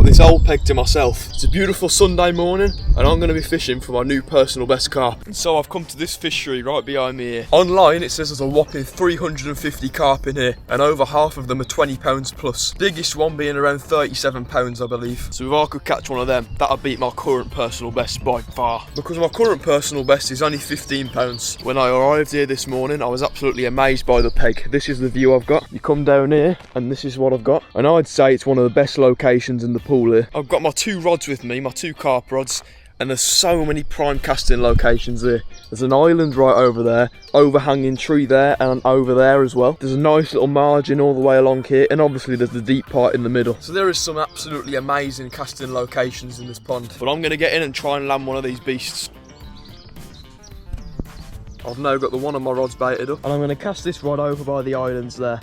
got this old peg to myself. It's a beautiful Sunday morning and I'm going to be fishing for my new personal best carp. And so I've come to this fishery right behind me here. Online it says there's a whopping 350 carp in here and over half of them are 20 pounds plus. Biggest one being around 37 pounds I believe. So if I could catch one of them, that'd beat my current personal best by far. Because my current personal best is only 15 pounds. When I arrived here this morning I was absolutely amazed by the peg. This is the view I've got. You come down here and this is what I've got. And I'd say it's one of the best locations in the pool here. I've got my two rods with me, my two carp rods, and there's so many prime casting locations here. There's an island right over there, overhanging tree there, and over there as well. There's a nice little margin all the way along here, and obviously there's the deep part in the middle. So there is some absolutely amazing casting locations in this pond. But I'm going to get in and try and land one of these beasts. I've now got the one of my rods baited up, and I'm going to cast this rod over by the islands there.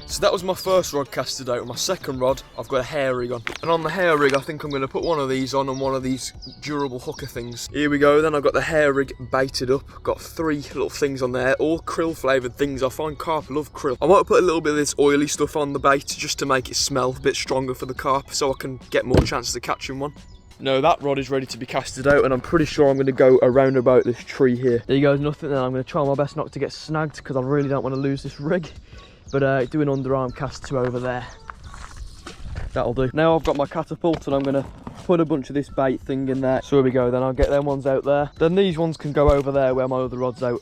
So that was my first rod casted out. My second rod, I've got a hair rig on. And on the hair rig, I think I'm going to put one of these on and one of these durable hooker things. Here we go, then I've got the hair rig baited up. Got 3 little things on there, all krill flavoured things. I find carp love krill. I might put a little bit of this oily stuff on the bait just to make it smell a bit stronger for the carp so I can get more chances of catching one. No, that rod is ready to be casted out and I'm pretty sure I'm going to go around about this tree here. There you go, nothing then. I'm going to try my best not to get snagged because I really don't want to lose this rig. But do an underarm cast to over there. That'll do. Now I've got my catapult and I'm going to put a bunch of this bait thing in there. So here we go, then I'll get them ones out there. Then these ones can go over there where my other rod's out.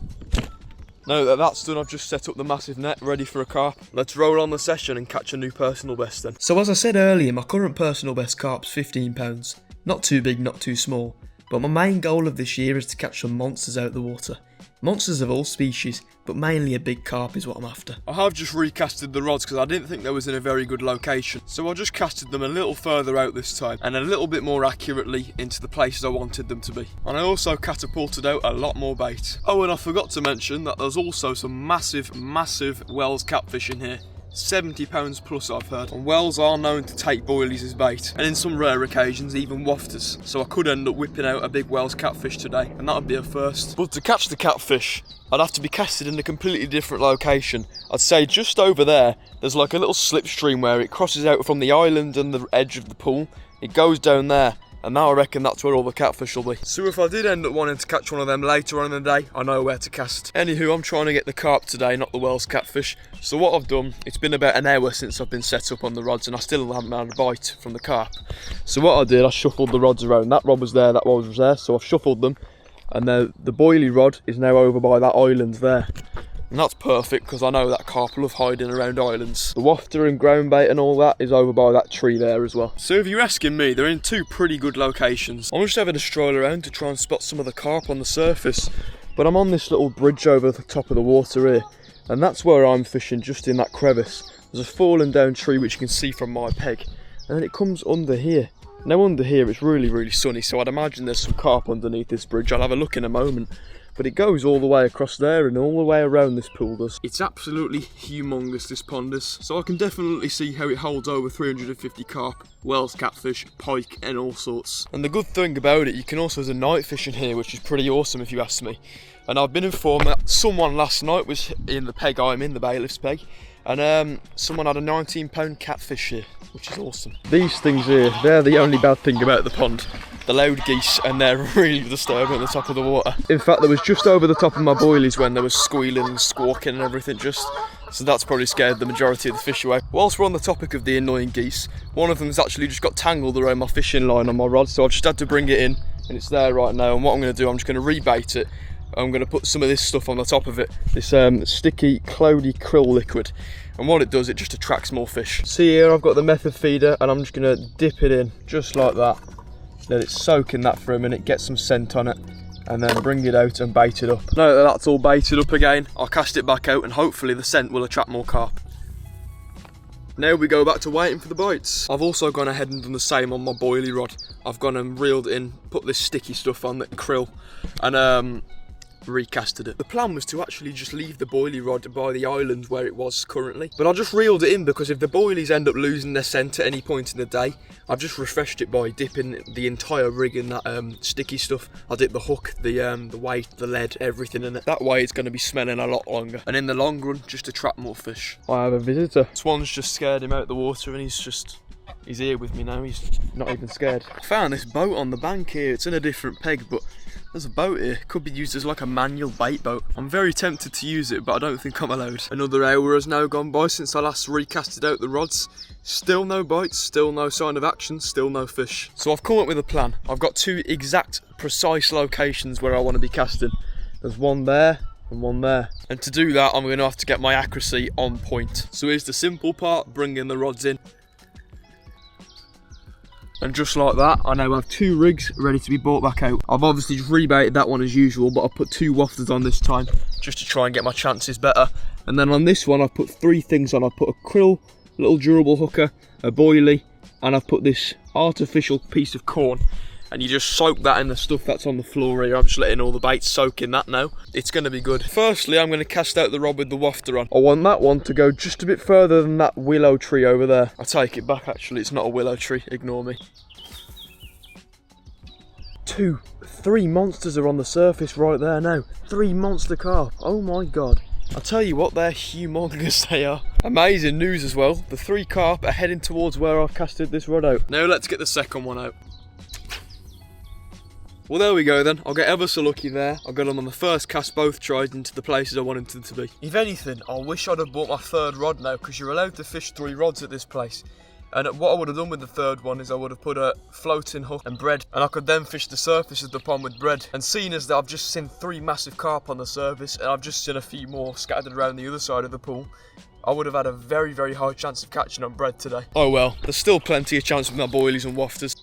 Now that that's done, I've just set up the massive net ready for a carp. Let's roll on the session and catch a new personal best then. So as I said earlier, my current personal best carp's £15. Not too big, not too small. But my main goal of this year is to catch some monsters out the water. Monsters of all species, but mainly a big carp is what I'm after. I have just recasted the rods because I didn't think they was in a very good location. So I just casted them a little further out this time and a little bit more accurately into the places I wanted them to be. And I also catapulted out a lot more bait. Oh, and I forgot to mention that there's also some massive Wells catfish in here. 70 pounds plus I've heard, and Wells are known to take boilies as bait, and in some rare occasions even wafters, so I could end up whipping out a big Wells catfish today, and that would be a first. But to catch the catfish, I'd have to be casted in a completely different location. I'd say just over there, there's like a little slipstream where it crosses out from the island and the edge of the pool, it goes down there. And now I reckon that's where all the catfish will be. So if I did end up wanting to catch one of them later on in the day, I know where to cast. Anywho, I'm trying to get the carp today, not the Wells catfish. So what I've done, it's been about an hour since I've been set up on the rods and I still haven't had a bite from the carp. So what I did, I shuffled the rods around. That rod was there, that rod was there, so I've shuffled them. And now the boilie rod is now over by that island there. And that's perfect because I know that carp love hiding around islands. The wafter and ground bait and all that is over by that tree there as well. So if you're asking me, they're in 2 pretty good locations. I'm just having a stroll around to try and spot some of the carp on the surface. But I'm on this little bridge over the top of the water here. And that's where I'm fishing, just in that crevice. There's a fallen down tree which you can see from my peg. And then it comes under here. Now under here it's really sunny, so I'd imagine there's some carp underneath this bridge. I'll have a look in a moment. But it goes all the way across there and all the way around this pool does. It's absolutely humongous, this pond is. So I can definitely see how it holds over 350 carp, Wells catfish, pike and all sorts. And the good thing about it, you can also do night fishing here, which is pretty awesome if you ask me. And I've been informed that someone last night was in the peg I'm in, the bailiff's peg. And someone had a £19 catfish here, which is awesome. These things here, they're the only bad thing about the pond. The loud geese, and they're really disturbing at the top of the water. In fact, there was just over the top of my boilies when there was squealing and squawking and everything just. So that's probably scared the majority of the fish away. Whilst we're on the topic of the annoying geese, one of them's actually just got tangled around my fishing line on my rod, so I've just had to bring it in, and it's there right now. And what I'm going to do, I'm just going to rebait it. I'm going to put some of this stuff on the top of it, this sticky, cloudy krill liquid. And what it does, it just attracts more fish. See here, I've got the method feeder, and I'm just going to dip it in, just like that. Let it soak in that for a minute, get some scent on it, and then bring it out and bait it up. Now that that's all baited up again, I'll cast it back out and hopefully the scent will attract more carp. Now we go back to waiting for the bites. I've also gone ahead and done the same on my boilie rod. I've gone and reeled in, put this sticky stuff on the krill, and recasted it. The plan was to actually just leave the boilie rod by the island where it was currently, but I just reeled it in because if the boilies end up losing their scent at any point in the day, I've just refreshed it by dipping the entire rig in that sticky stuff. I dip the hook, the weight, the lead, everything in it. That way it's going to be smelling a lot longer, and in the long run just attract more fish. I have a visitor. Swan's just scared him out of the water and he's here with me now. He's not even scared. I found this boat on the bank here. It's in a different peg, but there's a boat here. Could be used as like a manual bait boat. I'm very tempted to use it, but I don't think I'm allowed. Another hour has now gone by since I last recasted out the rods. Still no bites, still no sign of action, still no fish. So I've come up with a plan. I've got two exact, precise locations where I want to be casting. There's one there and one there. And to do that, I'm going to have to get my accuracy on point. So here's the simple part, bringing the rods in. And just like that, I now have two rigs ready to be brought back out. I've obviously just rebaited that one as usual, but I've put two wafters on this time, just to try and get my chances better. And then on this one, I've put three things on. I've put a krill, little durable hooker, a boilie, and I've put this artificial piece of corn. And you just soak that in the stuff that's on the floor here. I'm just letting all the baits soak in that now. It's going to be good. Firstly, I'm going to cast out the rod with the wafter on. I want that one to go just a bit further than that willow tree over there. I take it back, actually. It's not a willow tree. Ignore me. 2, 3 monsters are on the surface right there now. 3 monster carp. Oh my god. I tell you what, they're humongous, they are. Amazing news as well. The 3 carp are heading towards where I've casted this rod out. Now let's get the second one out. Well, there we go then. I'll get ever so lucky there. I got them on the first cast, both tried into the places I wanted them to be. If anything, I wish I'd have bought my third rod now, because you're allowed to fish 3 rods at this place. And what I would have done with the third one is I would have put a floating hook and bread, and I could then fish the surface of the pond with bread. And seeing as that I've just seen 3 massive carp on the surface, and I've just seen a few more scattered around the other side of the pool, I would have had a very, very high chance of catching on bread today. Oh well, there's still plenty of chance with my boilies and wafters.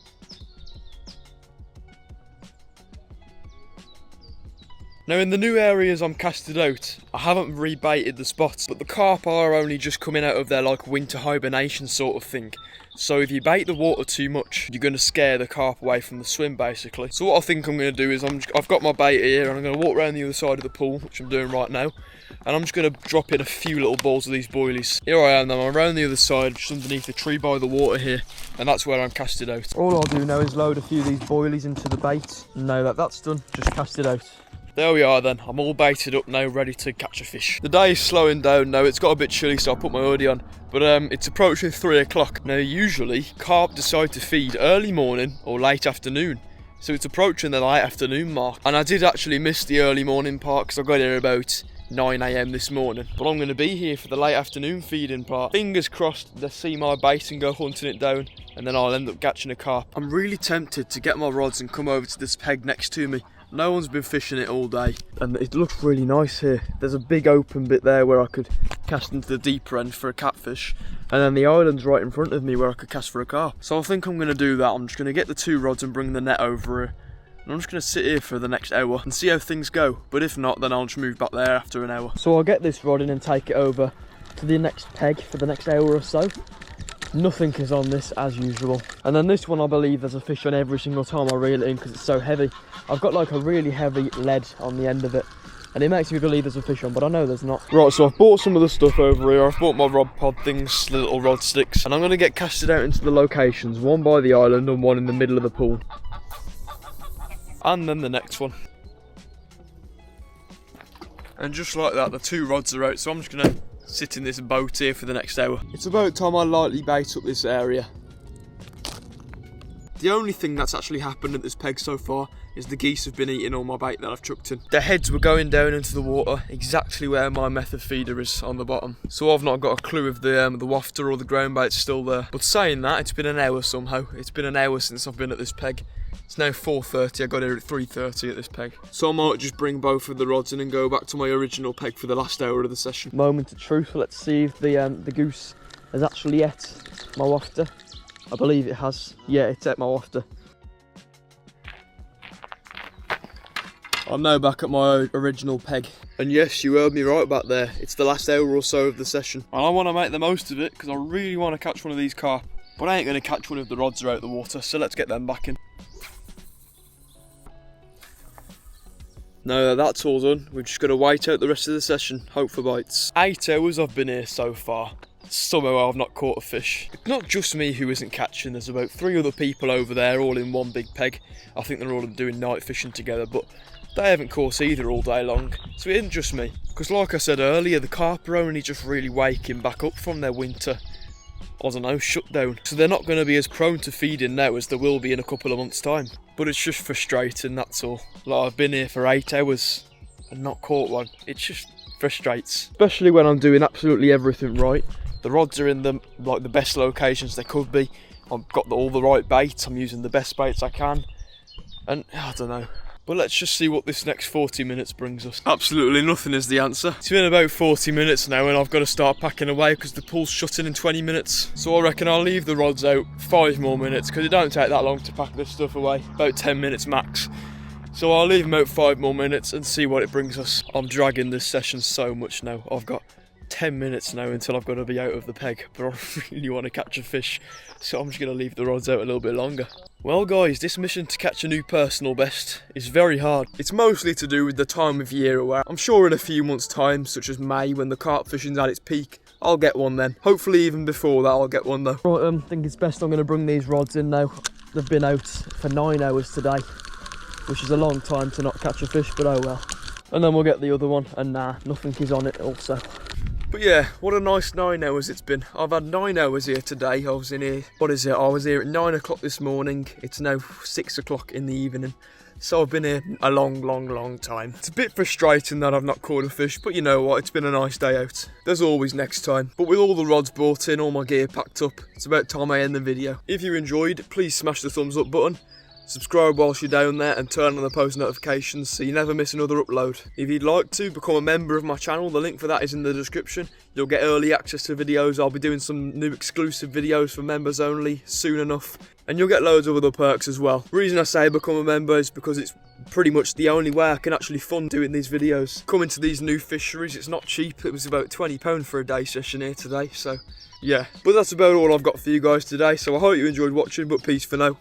Now in the new areas I'm casted out, I haven't rebaited the spots, but the carp are only just coming out of their like winter hibernation sort of thing. So if you bait the water too much, you're going to scare the carp away from the swim basically. So what I think I'm going to do is I've got my bait here and I'm going to walk around the other side of the pool, which I'm doing right now. And I'm just going to drop in a few little balls of these boilies. Here I am then, I'm around the other side, just underneath the tree by the water here. And that's where I'm casted out. All I'll do now is load a few of these boilies into the bait. And now that that's done, just cast it out. There we are then, I'm all baited up now, ready to catch a fish. The day is slowing down now, it's got a bit chilly so I put my hoodie on, but it's approaching 3 o'clock. Now usually, carp decide to feed early morning or late afternoon, so it's approaching the late afternoon mark. And I did actually miss the early morning part because I got here about 9 AM this morning, but I'm going to be here for the late afternoon feeding part. Fingers crossed they see my bait and go hunting it down, and then I'll end up catching a carp. I'm really tempted to get my rods and come over to this peg next to me. No one's been fishing it all day, and it looks really nice here. There's a big open bit there where I could cast into the deeper end for a catfish, and then the island's right in front of me where I could cast for a carp. So I think I'm going to do that. I'm just going to get the 2 rods and bring the net over here, and I'm just going to sit here for the next hour and see how things go. But if not, then I'll just move back there after an hour. So I'll get this rod in and take it over to the next peg for the next hour or so. Nothing is on this as usual. And then this one, I believe there's a fish on every single time I reel it in because it's so heavy. I've got like a really heavy lead on the end of it, and it makes me believe there's a fish on, but I know there's not. Right, so I've bought some of the stuff over here. I've bought my rod pod things, the little rod sticks, and I'm going to get casted out into the locations, one by the island and one in the middle of the pool. And then the next one. And just like that, the 2 rods are out, so I'm just going to sit in this boat here for the next hour. It's about time I lightly bait up this area. The only thing that's actually happened at this peg so far is the geese have been eating all my bait that I've chucked in. Their heads were going down into the water exactly where my method feeder is on the bottom. So I've not got a clue if the wafter or the ground bait's still there. But saying that, it's been an hour somehow. It's been an hour since I've been at this peg. It's now 4:30, I got here at 3:30 at this peg. So I might just bring both of the rods in and go back to my original peg for the last hour of the session. Moment of truth, let's see if the goose has actually ate my wafter. I believe it has. Yeah, it's ate my wafter. I'm now back at my original peg. And yes, you heard me right back there. It's the last hour or so of the session. And I want to make the most of it because I really want to catch one of these carp. But I ain't going to catch one if the rods are out of the water, so let's get them back in. Now that that's all done, we've just got to wait out the rest of the session, hope for bites. 8 hours I've been here so far. Somehow I've not caught a fish. It's not just me who isn't catching, there's about 3 other people over there all in one big peg. I think they're all doing night fishing together, but they haven't caught either all day long. So it isn't just me. Because like I said earlier, the carp are only just really waking back up from their winter, I don't know, shutdown. So they're not going to be as prone to feeding now as they will be in a couple of months' time. But it's just frustrating, that's all. Like, I've been here for 8 hours and not caught one. It just frustrates. Especially when I'm doing absolutely everything right. The rods are in the best locations they could be. I've got all the right baits, I'm using the best baits I can. And I don't know. But let's just see what this next 40 minutes brings us. Absolutely nothing is the answer. It's been about 40 minutes now and I've got to start packing away because the pool's shutting in 20 minutes. So I reckon I'll leave the rods out 5 more minutes because it don't take that long to pack this stuff away. About 10 minutes max. So I'll leave them out 5 more minutes and see what it brings us. I'm dragging this session so much now. I've got 10 minutes now until I've got to be out of the peg, but I really want to catch a fish, so I'm just going to leave the rods out a little bit longer. Well guys, this mission to catch a new personal best is very hard. It's mostly to do with the time of year where I'm sure in a few months' time, such as May, when the carp fishing's at its peak, I'll get one then. Hopefully even before that I'll get one though. Right, I think it's best I'm going to bring these rods in now. They've been out for 9 hours today, which is a long time to not catch a fish, but oh well. And then we'll get the other one, and nah, nothing is on it also. But yeah, what a nice 9 hours it's been. I've had 9 hours here today. I was in here, what is it? I was here at 9 o'clock this morning. It's now 6 o'clock in the evening. So I've been here a long time. It's a bit frustrating that I've not caught a fish, but you know what? It's been a nice day out. There's always next time. But with all the rods brought in, all my gear packed up, it's about time I end the video. If you enjoyed, please smash the thumbs up button. Subscribe whilst you're down there and turn on the post notifications so you never miss another upload. If you'd like to become a member of my channel, the link for that is in the description. You'll get early access to videos. I'll be doing some new exclusive videos for members only soon enough. And you'll get loads of other perks as well. The reason I say become a member is because it's pretty much the only way I can actually fund doing these videos. Coming to these new fisheries, it's not cheap. It was about £20 for a day session here today, so yeah. But that's about all I've got for you guys today, so I hope you enjoyed watching, but peace for now.